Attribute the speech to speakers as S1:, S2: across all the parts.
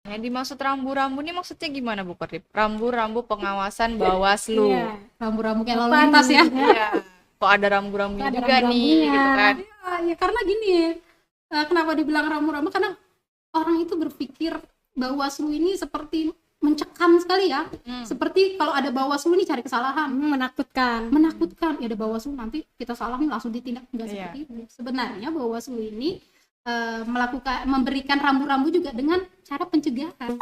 S1: Yang dimaksud rambu-rambu ini maksudnya gimana Bu Korip? Rambu-rambu pengawasan Bawaslu.
S2: Iya, rambu-rambu kayak lalu
S3: Apa
S2: lintas ya.
S3: nih?
S1: Iya. Kok ada rambu-rambunya
S3: Ada
S1: juga nih,
S3: rambu-rambunya.
S1: gitu kan?
S2: Ya karena gini, kenapa dibilang rambu-rambu? Karena orang itu berpikir Bawaslu ini seperti mencekam sekali ya. Seperti kalau ada Bawaslu ini cari kesalahan,
S3: Menakutkan.
S2: menakutkan. Ya ada Bawaslu nanti kita salah nih langsung ditindak, enggak
S1: Iya.
S2: seperti itu. Sebenarnya Bawaslu ini memberikan rambu-rambu juga dengan cara pencegahan.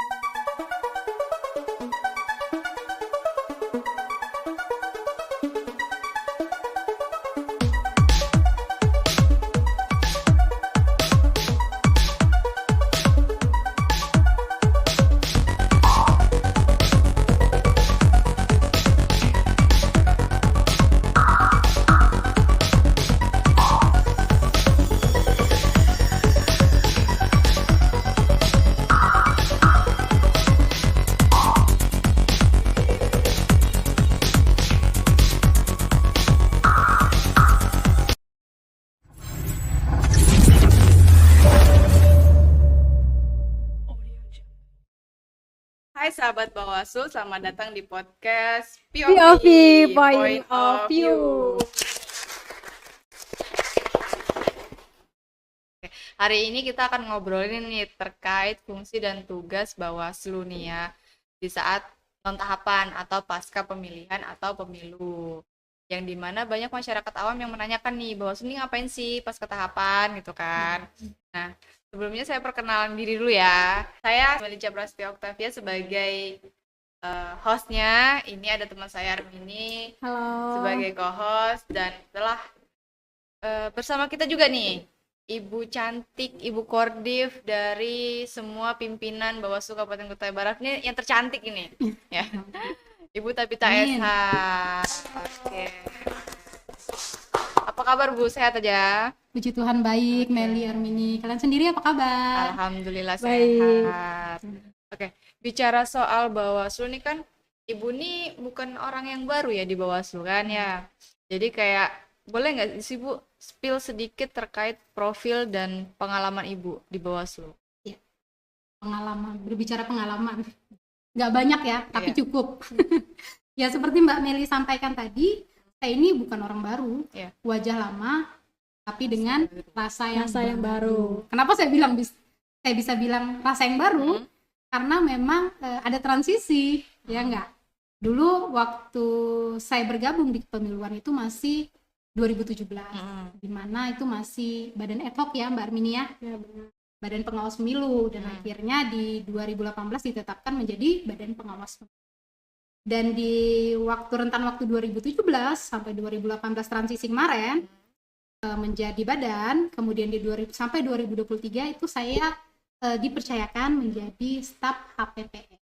S1: Hai sahabat Bawaslu, selamat datang di podcast
S3: POV, Point of View.
S1: Hari ini kita akan ngobrolin nih terkait fungsi dan tugas Bawaslu nih ya di saat non-tahapan atau pasca pemilihan atau pemilu. Yang dimana banyak masyarakat awam yang menanyakan nih, Bawaslu ini ngapain sih pasca tahapan gitu kan. Nah, sebelumnya saya perkenalan diri dulu ya. Saya Melica Prastia Octavia sebagai hostnya. Ini ada teman saya Armini
S3: Halo.
S1: sebagai co-host, dan telah bersama kita juga nih Ibu cantik, Ibu Kordif dari semua pimpinan Bawaslu Kabupaten Kutai Barat ini yang tercantik ini ya. Ibu Tabita
S2: Amin.
S1: SH. Oke. Apa kabar Bu? Sehat aja?
S2: Puji Tuhan baik, Meli, Armini. Kalian sendiri apa kabar?
S1: Alhamdulillah
S3: Baik.
S1: sehat. Oke, bicara soal Bawaslu nih kan, Ibu nih bukan orang yang baru ya di Bawaslu kan ya. Jadi kayak boleh nggak sih Bu spill sedikit terkait profil dan pengalaman Ibu di Bawaslu?
S2: Pengalaman, berbicara pengalaman. Nggak banyak ya, tapi
S1: Iya.
S2: cukup. Ya seperti Mbak Meli sampaikan tadi, saya ini bukan orang baru,
S1: Iya.
S2: wajah lama, tapi dengan rasa yang
S3: baru.
S2: Kenapa saya bisa bilang rasa yang baru? Karena memang ada transisi, ya enggak. Dulu waktu saya bergabung di kepemiluan itu masih 2017, di mana itu masih Badan Ad hoc ya Mbak Armini ya,
S3: Ya, benar.
S2: Badan Pengawas Pemilu, dan akhirnya di 2018 ditetapkan menjadi Badan Pengawas Pemilu. Dan di rentan waktu 2017 sampai 2018 transisi kemarin menjadi badan, kemudian sampai 2023 itu saya dipercayakan menjadi staf HPPS,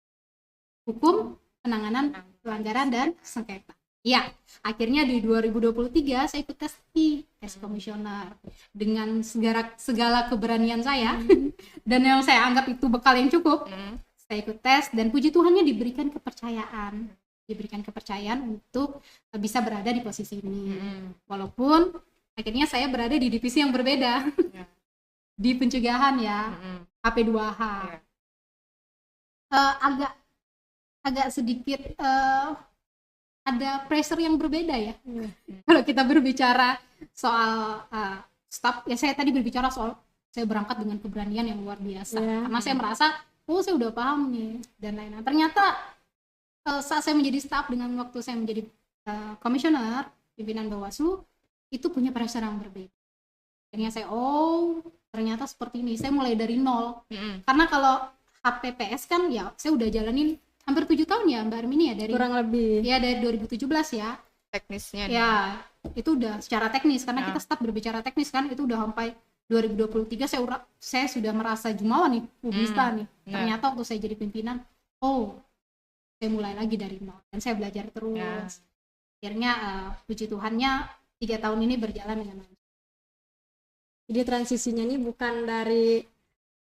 S2: Hukum Penanganan Pelanggaran dan Sengketa. Ya, akhirnya di 2023 saya ikut tes komisioner dengan segala keberanian saya dan yang saya anggap itu bekal yang cukup. Saya ikut tes dan puji Tuhannya diberikan kepercayaan untuk bisa berada di posisi ini. Walaupun akhirnya saya berada di divisi yang berbeda, di pencegahan ya, AP2H. Agak sedikit ada pressure yang berbeda ya. Kalau kita berbicara soal staff, ya saya tadi berbicara soal saya berangkat dengan keberanian yang luar biasa. Karena saya merasa, saya udah paham nih dan lain-lain. Ternyata saat saya menjadi staff dengan waktu saya menjadi komisioner pimpinan Bawaslu, itu punya pressure yang berbeda. Akhirnya saya, ternyata seperti ini. Saya mulai dari nol. Karena kalau HPPS kan ya saya udah jalanin hampir 7 tahun ya Mbak Armini ya, dari
S3: Kurang lebih.
S2: ya dari 2017 ya.
S1: Teknisnya nih.
S2: Ya, itu udah secara teknis karena kita start berbicara teknis kan, itu udah sampai 2023 saya sudah merasa jumawa nih, bisa nih. Ternyata waktu saya jadi pimpinan, saya mulai lagi dari nol dan saya belajar terus. Akhirnya puji Tuhannya 3 tahun ini berjalan dengan lancar.
S3: Jadi transisinya ini bukan dari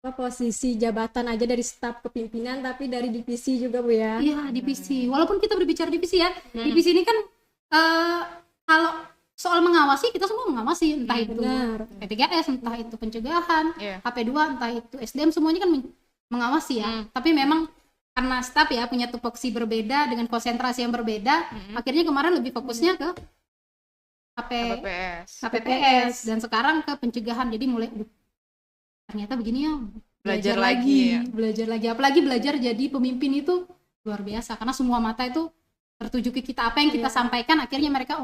S3: posisi jabatan aja, dari staf kepimpinan, tapi dari divisi juga Bu ya.
S2: Iya, divisi. Walaupun kita berbicara divisi ya, divisi ini kan kalau soal mengawasi, kita semua mengawasi, entah itu
S3: Benar.
S2: P3S, entah itu pencegahan,
S1: Iya.
S2: HP2, entah itu SDM, semuanya kan mengawasi ya. Tapi memang karena staf ya punya tupoksi berbeda dengan konsentrasi yang berbeda, akhirnya kemarin lebih fokusnya ke
S1: KPPS.
S2: KPPS dan sekarang ke pencegahan. Jadi mulai ternyata begini ya,
S1: Belajar lagi ya.
S2: belajar lagi, apalagi belajar jadi pemimpin itu luar biasa karena semua mata itu tertuju ke kita, apa yang kita sampaikan akhirnya mereka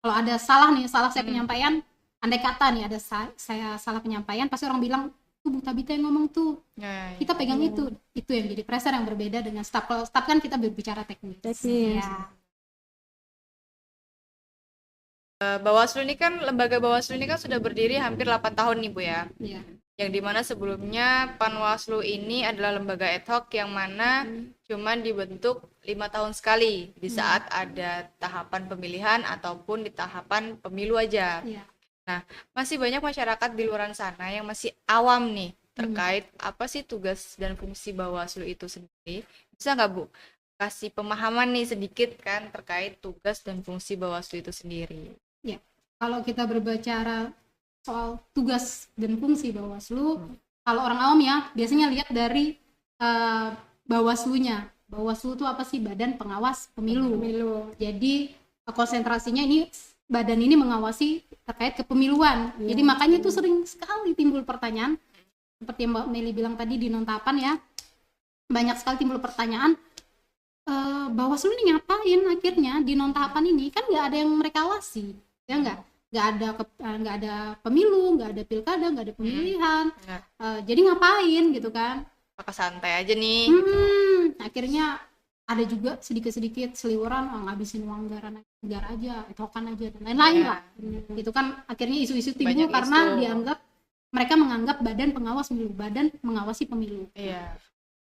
S2: kalau ada salah saya penyampaian, andai kata nih ada saya salah penyampaian, pasti orang bilang tuh Bu Tabita yang ngomong tuh, kita pegang itu yang jadi pressure yang berbeda dengan staff. Kalau staff kan kita berbicara teknis. Ya.
S1: Bawaslu ini kan, lembaga Bawaslu ini kan sudah berdiri hampir 8 tahun nih Bu ya.
S2: Iya.
S1: Yang dimana sebelumnya Panwaslu ini adalah lembaga ad hoc yang mana cuman dibentuk 5 tahun sekali di saat ada tahapan pemilihan ataupun di tahapan pemilu aja.
S2: Iya.
S1: Nah, masih banyak masyarakat di luar sana yang masih awam nih terkait apa sih tugas dan fungsi Bawaslu itu sendiri. Bisa nggak Bu kasih pemahaman nih sedikit kan terkait tugas dan fungsi Bawaslu itu sendiri?
S2: Ya, kalau kita berbicara soal tugas dan fungsi Bawaslu, kalau orang awam ya biasanya lihat dari Bawaslunya. Bawaslu itu apa sih? Badan Pengawas Pemilu. Jadi konsentrasinya ini badan ini mengawasi terkait kepemiluan. Jadi makanya itu sering sekali timbul pertanyaan seperti yang Mbak Meli bilang tadi di nontapan ya, banyak sekali timbul pertanyaan, Bawaslu ini ngapain akhirnya di nontapan ini, kan nggak ada yang mereka awasi ya, nggak ada pemilu, nggak ada pilkada, nggak ada pemilihan, jadi ngapain gitu kan,
S1: maka santai aja nih
S2: akhirnya ada juga sedikit-sedikit seliweran, ngabisin uang negara aja, etokan aja dan lain-lain lah. Itu kan akhirnya isu-isu timbul karena mereka menganggap badan pengawas pemilu, badan mengawasi pemilu.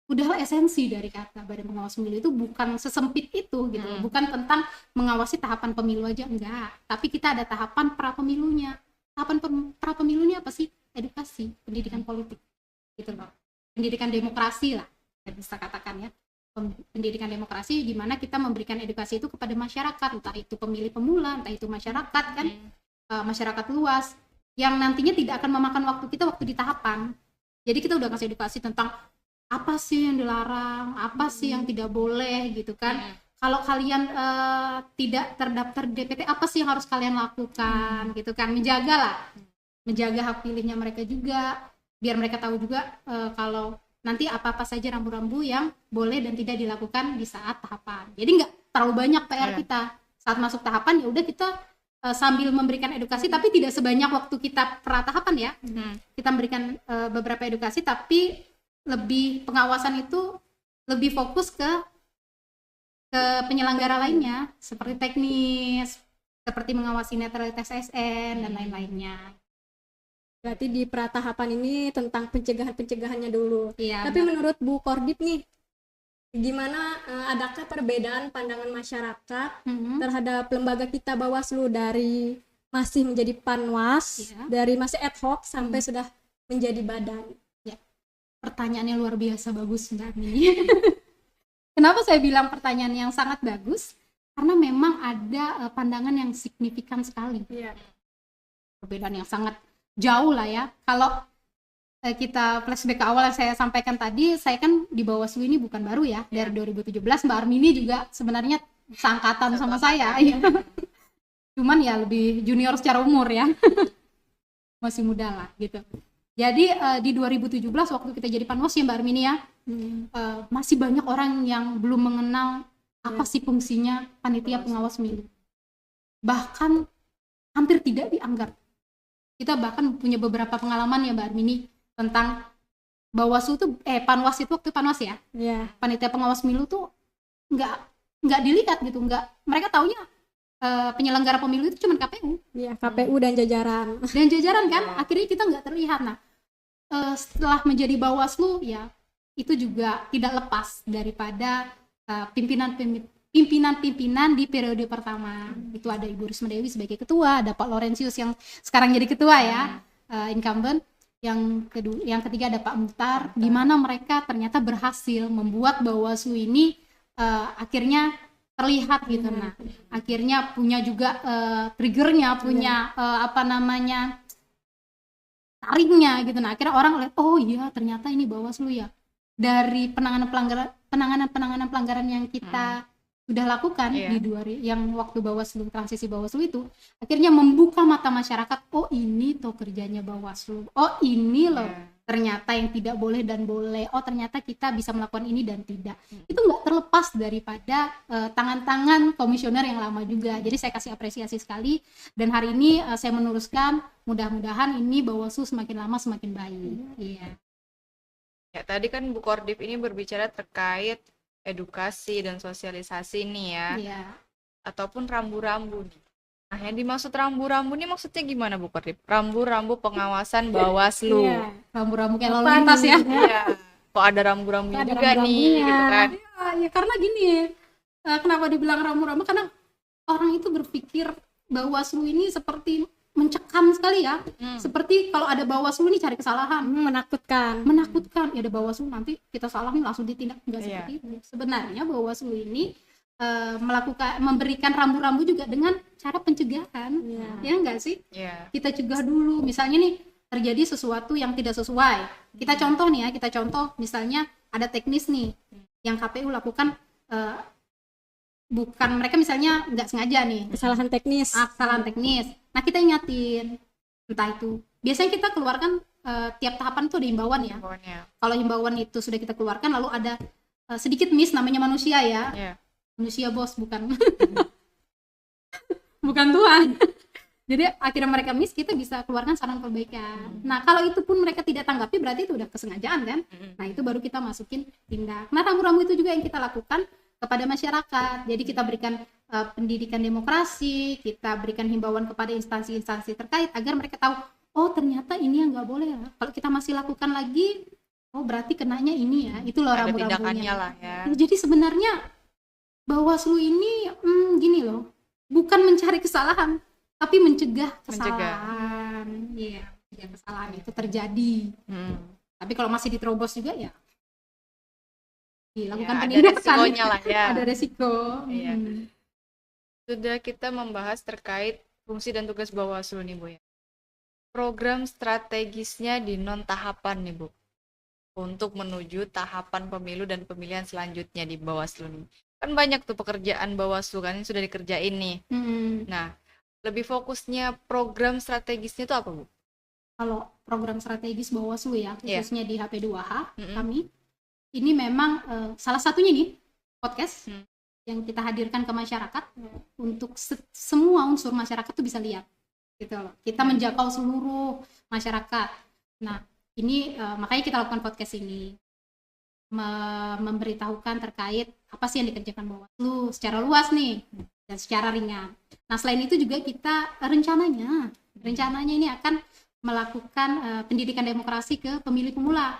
S2: Udahlah esensi dari kata badan pengawas pemilu itu bukan sesempit itu gitu, bukan tentang mengawasi tahapan pemilu aja, enggak, tapi kita ada tahapan pra pemilunya. Tahapan pra pemilunya apa sih? Edukasi, pendidikan politik gitu loh, pendidikan demokrasi lah bisa katakan ya, pendidikan demokrasi di mana kita memberikan edukasi itu kepada masyarakat, entah itu pemilih pemula, entah itu masyarakat kan, masyarakat luas yang nantinya tidak akan memakan waktu kita waktu di tahapan. Jadi kita udah kasih edukasi tentang apa sih yang dilarang, apa sih yang tidak boleh gitu kan. Kalau kalian tidak terdaftar DPT, apa sih yang harus kalian lakukan gitu kan, menjaga hak pilihnya mereka juga, biar mereka tahu juga kalau nanti apa-apa saja rambu-rambu yang boleh dan tidak dilakukan di saat tahapan. Jadi nggak terlalu banyak PR kita saat masuk tahapan, ya udah kita sambil memberikan edukasi, tapi tidak sebanyak waktu kita pra tahapan ya. Kita memberikan beberapa edukasi, tapi lebih pengawasan itu lebih fokus ke penyelenggara lainnya seperti teknis, seperti mengawasi netralitas ASN dan lain-lainnya.
S3: Berarti di pratahapan ini tentang pencegahannya dulu.
S2: Iya.
S3: Tapi menurut Bu Kordip nih, gimana, adakah perbedaan pandangan masyarakat terhadap lembaga kita Bawaslu dari masih menjadi panwas, dari masih ad hoc sampai sudah menjadi badan?
S2: Pertanyaannya luar biasa bagus Mbak Mini. Kenapa saya bilang pertanyaan yang sangat bagus? Karena memang ada pandangan yang signifikan sekali. Perbedaan yang sangat jauh lah ya. Kalau kita flashback ke awal yang saya sampaikan tadi, saya kan di Bawaslu ini bukan baru ya, dari 2017. Mbak Armini juga sebenarnya seangkatan sama saya. Cuman ya lebih junior secara umur ya. Masih muda lah gitu. Jadi di 2017 waktu kita jadi panwas ya Mbak Armini ya, masih banyak orang yang belum mengenal apa sih fungsinya panitia pengawas pemilu. Bahkan hampir tidak dianggap. Kita bahkan punya beberapa pengalaman ya Mbak Armini tentang Bawaslu tuh panwas itu waktu panwas ya. Panitia pengawas pemilu tuh nggak dilihat gitu, mereka taunya penyelenggara pemilu itu cuma KPU.
S3: KPU dan jajaran.
S2: Dan jajaran kan, akhirnya kita nggak terlihat. Nah, setelah menjadi Bawaslu ya, itu juga tidak lepas daripada pimpinan di periode pertama. Itu ada Ibu Risma Dewi sebagai ketua, ada Pak Laurentius yang sekarang jadi ketua ya, incumbent. Yang ketiga ada Pak Muhtar, di mana mereka ternyata berhasil membuat Bawaslu ini akhirnya terlihat gitu. Nah, akhirnya punya juga triggernya, punya tariknya gitu. Nah, akhirnya orang lihat, oh iya ternyata ini Bawaslu ya, dari penanganan pelanggaran yang kita sudah lakukan
S1: Iya.
S2: di yang waktu Bawaslu, transisi Bawaslu itu akhirnya membuka mata masyarakat, oh ini tuh kerjanya Bawaslu, oh ini loh
S1: Iya.
S2: ternyata yang tidak boleh dan boleh, oh ternyata kita bisa melakukan ini dan tidak. Itu nggak terlepas daripada tangan-tangan komisioner yang lama juga. Jadi saya kasih apresiasi sekali, dan hari ini saya meneruskan, mudah-mudahan ini Bawaslu semakin lama semakin baik. Iya.
S1: Ya, tadi kan Bu Kordip ini berbicara terkait edukasi dan sosialisasi nih ya,
S2: Iya.
S1: ataupun rambu-rambu nih. Nah, yang dimaksud rambu-rambu ini maksudnya gimana Bu Kordip? Rambu-rambu pengawasan Bawaslu.
S2: Iya. Rambu-rambu kayak lalu
S3: Apa
S2: lintas
S3: nih?
S2: ya.
S1: Iya. Kok ada rambu-rambunya
S3: Ada
S1: juga nih,
S3: rambu-rambunya.
S1: gitu kan?
S2: Ya karena gini, kenapa dibilang rambu-rambu, karena orang itu berpikir Bawaslu ini seperti mencekam sekali ya, seperti kalau ada Bawaslu nih cari kesalahan,
S3: menakutkan.
S2: ya ada Bawaslu nanti kita salah nih langsung ditindak, enggak
S1: Iya.
S2: seperti itu. Sebenarnya Bawaslu ini memberikan rambu-rambu juga dengan cara pencegahan, ya enggak sih?
S1: Iya.
S2: Kita cegah dulu, misalnya nih terjadi sesuatu yang tidak sesuai, kita contoh nih ya, misalnya ada teknis nih yang KPU lakukan, bukan, mereka misalnya nggak sengaja nih
S3: Kesalahan teknis.
S2: kesalahan teknis, nah kita ingatin, entah itu biasanya kita keluarkan tiap tahapan tuh ada himbauan ya.
S1: Pokoknya.
S2: Kalau himbauan itu sudah kita keluarkan lalu ada sedikit miss, namanya manusia ya,
S1: Iya.
S2: manusia bos, bukan bukan Tuhan. Jadi akhirnya mereka miss, kita bisa keluarkan saran perbaikan. Nah kalau itu pun mereka tidak tanggapi, berarti itu udah kesengajaan kan. Nah itu baru kita masukin tindak. Nah rambu-rambu itu juga yang kita lakukan kepada masyarakat. Jadi kita berikan pendidikan demokrasi, kita berikan himbauan kepada instansi-instansi terkait agar mereka tahu, oh ternyata ini yang nggak boleh ya. Kalau kita masih lakukan lagi, oh berarti kenanya ini ya. Itu loh
S1: Ada
S2: rambu-rambunya.
S1: tindakannya lah ya.
S2: Jadi sebenarnya Bawaslu ini gini loh, bukan mencari kesalahan, tapi mencegah kesalahan. Iya, mencegah kesalahan itu terjadi. Tapi kalau masih diterobos juga ya dilakukan
S1: Ya, ada
S2: penindakan.
S1: resikonya lah ya.
S2: Ada resiko.
S1: Iya. Sudah kita membahas terkait fungsi dan tugas Bawaslu nih Bu ya. Program strategisnya di non tahapan nih Bu, untuk menuju tahapan pemilu dan pemilihan selanjutnya di Bawaslu nih. Kan banyak tuh pekerjaan Bawaslu kan yang sudah dikerjain nih. Nah, lebih fokusnya program strategisnya itu apa Bu?
S2: Kalau program strategis Bawaslu ya, khususnya di HP2H kami, ini memang salah satunya nih podcast yang kita hadirkan ke masyarakat untuk semua unsur masyarakat tuh bisa lihat gitu loh. Kita menjangkau seluruh masyarakat. Nah ini makanya kita lakukan podcast ini, memberitahukan terkait apa sih yang dikerjakan Bawaslu secara luas nih dan secara ringan. Nah selain itu juga kita rencananya ini akan melakukan pendidikan demokrasi ke pemilih pemula.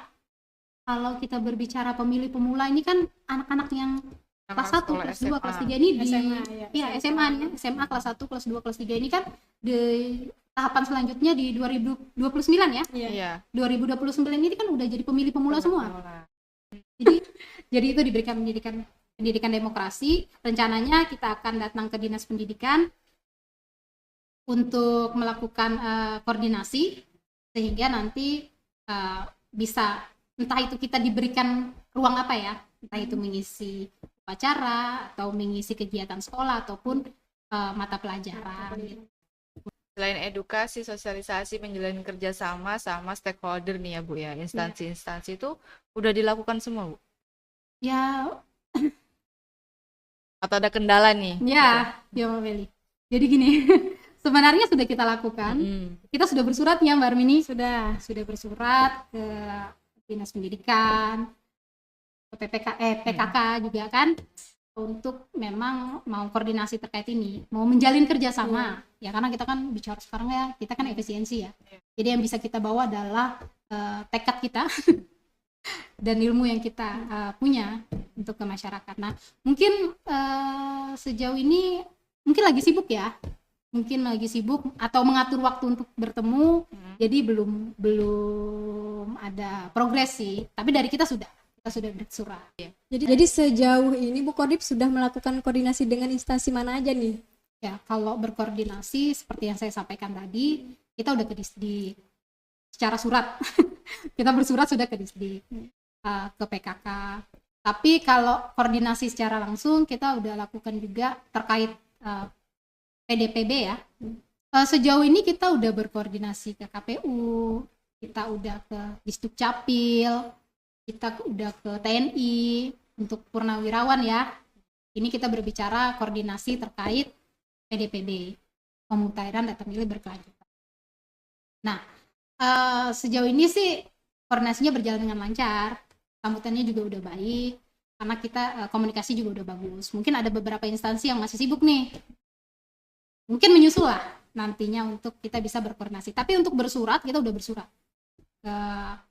S2: Kalau kita berbicara pemilih pemula ini kan anak-anak yang kelas 1, kelas 2, kelas 3 ini di
S3: SMA,
S2: ya SMA nih, SMA kelas 1, kelas 2, kelas 3 ini kan di tahapan selanjutnya di 2029 ya.
S1: Iya.
S2: 2029 ini kan udah jadi pemilih pemula semua.
S1: Pemula.
S2: Jadi itu diberikan pendidikan demokrasi. Rencananya kita akan datang ke Dinas Pendidikan untuk melakukan koordinasi sehingga nanti bisa, entah itu kita diberikan ruang apa ya, entah itu mengisi upacara atau mengisi kegiatan sekolah ataupun mata pelajaran gitu.
S1: Selain edukasi, sosialisasi, menjalin kerjasama sama stakeholder nih ya Bu ya, instansi-instansi itu udah dilakukan semua Bu?
S2: Ya,
S1: Atau ada kendala nih?
S2: ya Mbak Meli. Jadi gini, sebenarnya sudah kita lakukan. Kita sudah bersurat ya Mbak Armini, sudah bersurat ke Dinas Pendidikan, ke PKK juga kan, untuk memang mau koordinasi terkait ini, mau menjalin kerjasama ya, karena kita kan bicara sekarang ya, kita kan efisiensi ya. Jadi yang bisa kita bawa adalah tekad kita dan ilmu yang kita punya untuk ke masyarakat. Nah mungkin sejauh ini mungkin lagi sibuk ya, atau mengatur waktu untuk bertemu, jadi belum ada progres sih, tapi dari kita sudah bersurat.
S3: Jadi sejauh ini Bu Kordip sudah melakukan koordinasi dengan instansi mana aja nih?
S2: Ya, kalau berkoordinasi seperti yang saya sampaikan tadi, kita udah ke Disdik secara surat. Kita bersurat sudah ke Disdik. ke PKK. Tapi kalau koordinasi secara langsung kita udah lakukan juga terkait PDPB ya. Sejauh ini kita udah berkoordinasi ke KPU, kita udah ke Disdukcapil, kita udah ke TNI untuk purnawirawan ya. Ini kita berbicara koordinasi terkait PDPB, pemutahiran data pemilih berkelanjutan. Nah, sejauh ini sih koordinasinya berjalan dengan lancar, sambutannya juga udah baik, karena kita komunikasi juga udah bagus. Mungkin ada beberapa instansi yang masih sibuk nih, mungkin menyusul lah nantinya untuk kita bisa berkoordinasi. Tapi untuk bersurat, kita udah bersurat ke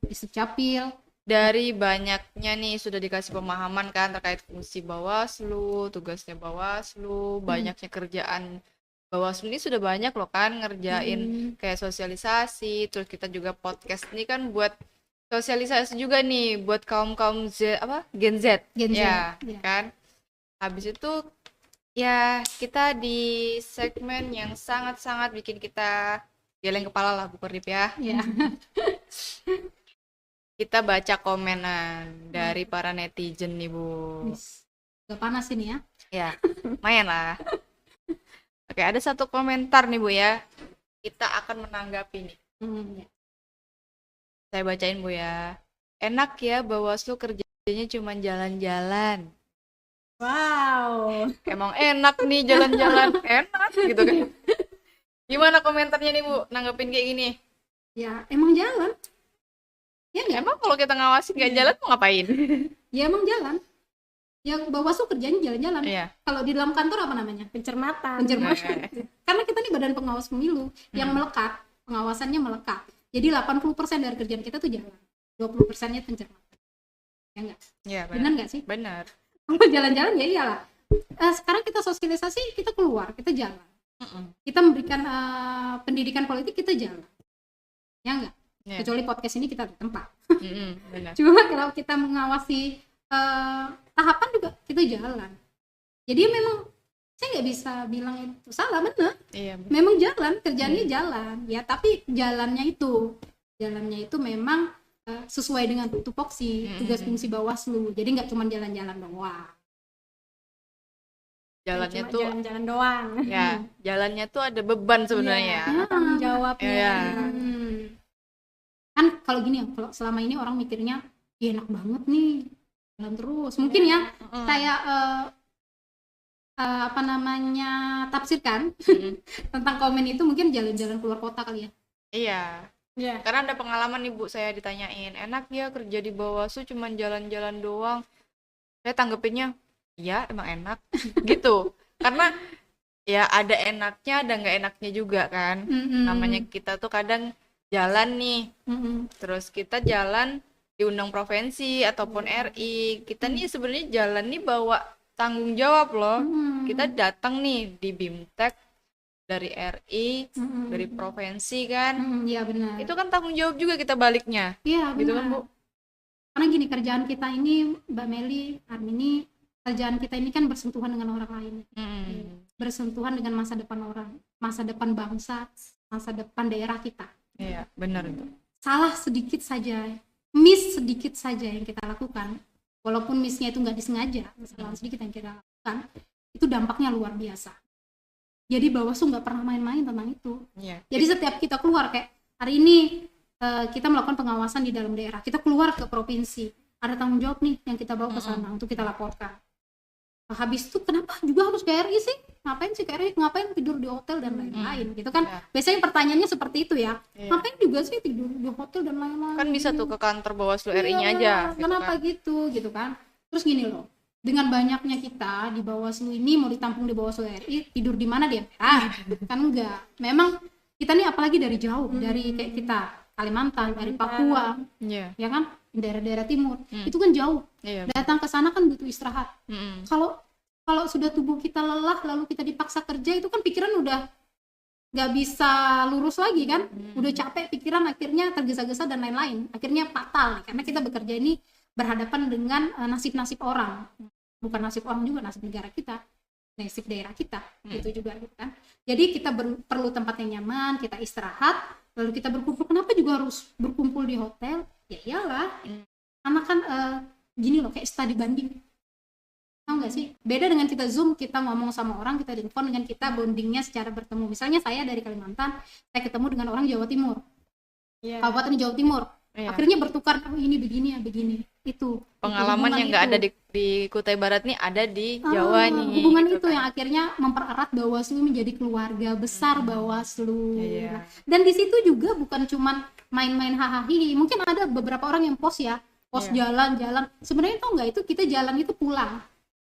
S2: Disdukcapil.
S1: Dari banyaknya nih sudah dikasih pemahaman kan terkait fungsi Bawaslu, tugasnya Bawaslu, banyaknya kerjaan Bawaslu ini sudah banyak loh kan ngerjain kayak sosialisasi, terus kita juga podcast ini kan buat sosialisasi juga nih buat kaum Gen Z ya, kan. Habis itu ya kita di segmen yang sangat-sangat bikin kita geleng kepala lah Bu Kordip ya. Kita baca komenan dari para netizen nih Bu.
S2: Udah panas ini ya.
S1: Ya, lumayan lah. Oke, ada satu komentar nih Bu ya. Kita akan menanggapi nih. Saya bacain Bu ya. Enak ya Bawaslu kerjanya cuma jalan-jalan.
S3: Wow.
S1: Emang enak nih jalan-jalan, enak gitu kan. Gimana komentarnya nih Bu, nanggepin kayak gini?
S2: Ya, emang jalan. Ya enggak?
S1: Emang kalau kita ngawasin nggak jalan mau ngapain?
S2: Ya emang jalan. Ya Bawaslu kerjanya jalan-jalan.
S1: Iya.
S2: Kalau di dalam kantor apa namanya?
S3: Pencermatan.
S2: Karena kita nih badan pengawas pemilu yang melekat, pengawasannya melekat. Jadi 80% dari kerjaan kita tuh jalan. 20%-nya pencermatan. Ya enggak?
S1: Iya,
S2: benar enggak sih?
S1: Benar.
S2: Kalau jalan-jalan ya iyalah. Sekarang kita sosialisasi, kita keluar, kita jalan. Kita memberikan pendidikan politik, kita jalan. Ya enggak? Kecuali podcast ini kita di tempat.
S1: Benar.
S2: Cuma kalau kita mengawasi tahapan juga kita jalan. Jadi memang saya nggak bisa bilang itu salah, benar.
S1: Iya.
S2: Memang jalan, kerjaannya jalan. Ya tapi jalannya itu memang sesuai dengan tupoksi tugas fungsi Bawaslu. Jadi nggak cuma jalan-jalan doang.
S1: Jalannya
S3: Cuma
S1: tuh
S3: jalan-jalan doang.
S1: ya, jalannya tuh ada beban sebenarnya.
S3: Iya, tanggung jawabnya.
S1: Iya.
S2: Kan kalau gini ya, kalau selama ini orang mikirnya ya enak banget nih jalan terus. Mungkin ya saya tafsirkan tentang komen itu mungkin jalan-jalan keluar kota kali ya.
S1: Iya.
S3: Iya.
S1: Karena ada pengalaman nih Bu, saya ditanyain, enak ya kerja di Bawaslu cuman jalan-jalan doang. Saya tanggepinnya, iya emang enak gitu. Karena ya ada enaknya, ada nggak enaknya juga kan. Namanya kita tuh kadang jalan nih, terus kita jalan diundang provinsi ataupun RI, kita nih sebenarnya jalan nih bawa tanggung jawab loh. Kita datang nih di BIMTEK dari RI, dari provinsi kan.
S2: Iya benar.
S1: Itu kan tanggung jawab juga kita baliknya.
S2: Iya benar.
S1: Gitu kan Bu?
S2: Karena gini, kerjaan kita ini Mbak Meli, Armini, kerjaan kita ini kan bersentuhan dengan orang lain. Bersentuhan dengan masa depan orang, masa depan bangsa, masa depan daerah kita.
S1: Iya, benar itu.
S2: Salah sedikit saja, miss sedikit saja yang kita lakukan, walaupun missnya itu nggak disengaja, kesalahan sedikit yang kita lakukan, itu dampaknya luar biasa. Jadi Bawaslu nggak pernah main-main tentang itu.
S1: Iya.
S2: Jadi setiap kita keluar, kayak hari ini kita melakukan pengawasan di dalam daerah, kita keluar ke provinsi, ada tanggung jawab nih yang kita bawa ke sana untuk kita laporkan. Habis itu kenapa juga harus ke RI sih? Ngapain sih ke RI? Ngapain tidur di hotel dan lain-lain gitu kan? Biasanya pertanyaannya seperti itu ya. Ngapain juga sih tidur di hotel dan lain-lain?
S1: Kan bisa tuh ke kantor Bawaslu RI-nya aja.
S2: Kenapa gitu kan? Terus gini loh, dengan banyaknya kita di Bawaslu ini mau ditampung di Bawaslu RI, tidur di mana dia? Kan enggak. Memang kita nih apalagi dari jauh, dari kayak kita Kalimantan, dari Papua, ya kan? Daerah-daerah timur, itu kan jauh. Datang ke sana kan butuh istirahat. Kalau sudah tubuh kita lelah lalu kita dipaksa kerja, itu kan pikiran udah nggak bisa lurus lagi kan, udah capek pikiran, akhirnya tergesa-gesa dan lain-lain, akhirnya fatal karena kita bekerja ini berhadapan dengan nasib-nasib orang, bukan nasib orang juga, nasib negara kita, nasib daerah kita, itu juga kan. Jadi kita perlu tempat yang nyaman, kita istirahat, lalu kita berkumpul. Kenapa juga harus berkumpul di hotel? Ya iyalah, Karena kan gini loh, kayak studi banding. Tahu nggak sih? Beda dengan kita Zoom, kita ngomong sama orang, kita telepon, dengan kita bondingnya secara bertemu. Misalnya saya dari Kalimantan, saya ketemu dengan orang Jawa Timur, Kabupaten Jawa Timur. Akhirnya bertukar, oh ini begini ya, begini. Itu
S1: pengalaman yang nggak ada di Kutai Barat nih ada di Jawa nih.
S2: Hubungan
S1: gitu
S2: itu
S1: kan.
S2: yang akhirnya mempererat Bawaslu menjadi keluarga besar Bawaslu.
S1: Iya.
S2: Nah, dan di situ juga bukan cuman main-main hahaha. Mungkin ada beberapa orang yang post ya, post jalan-jalan. Sebenarnya tau nggak, itu kita jalan itu pulang.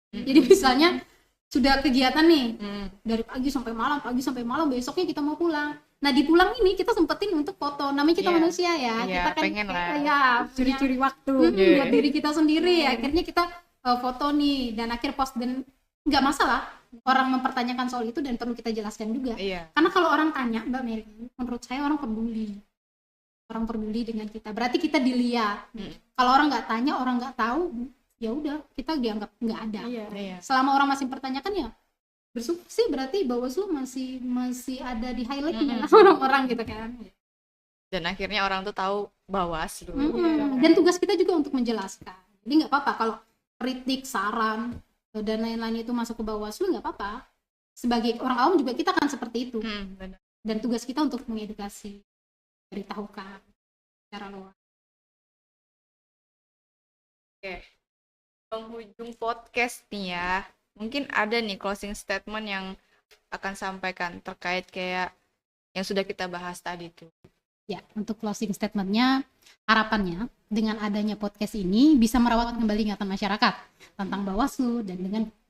S2: Jadi misalnya sudah kegiatan nih dari pagi sampai malam, besoknya kita mau pulang. Nah di pulang ini kita sempetin untuk foto. Namanya kita manusia ya, kita kan
S1: pengen lah.
S2: Ya
S3: curi-curi waktu
S2: buat diri kita sendiri. Akhirnya kita foto nih dan akhir post, dan nggak masalah orang mempertanyakan soal itu dan perlu kita jelaskan juga. Karena kalau orang tanya, Mbak Mary, menurut saya orang peduli dengan kita. Berarti kita dilihat. Kalau orang nggak tanya, orang nggak tahu, ya udah kita dianggap nggak ada. Selama orang masih pertanyakan ya bersyukur sih, berarti Bawaslu masih ada di highlightnya orang-orang gitu kan.
S1: Dan akhirnya orang tuh tahu Bawaslu.
S2: Dan tugas kita juga untuk menjelaskan. Jadi nggak apa-apa kalau kritik, saran dan lain-lain itu masuk ke Bawaslu, nggak apa-apa. Sebagai orang awam juga kita akan seperti itu.
S1: Benar.
S2: Dan tugas kita untuk mengedukasi, beritahukan secara luas.
S1: Oke. Penghujung podcast nih ya, mungkin ada nih closing statement yang akan sampaikan terkait kayak yang sudah kita bahas tadi tuh.
S2: Ya, untuk closing statementnya, harapannya dengan adanya podcast ini bisa merawat kembali ingatan masyarakat tentang Bawaslu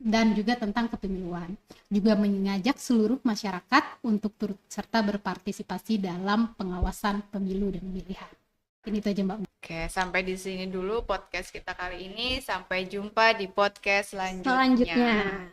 S2: dan juga tentang kepemiluan. Juga mengajak seluruh masyarakat untuk turut serta berpartisipasi dalam pengawasan pemilu dan pemilihan. Ini itu aja Mbak.
S1: Oke, sampai di sini dulu podcast kita kali ini. Sampai jumpa di podcast selanjutnya.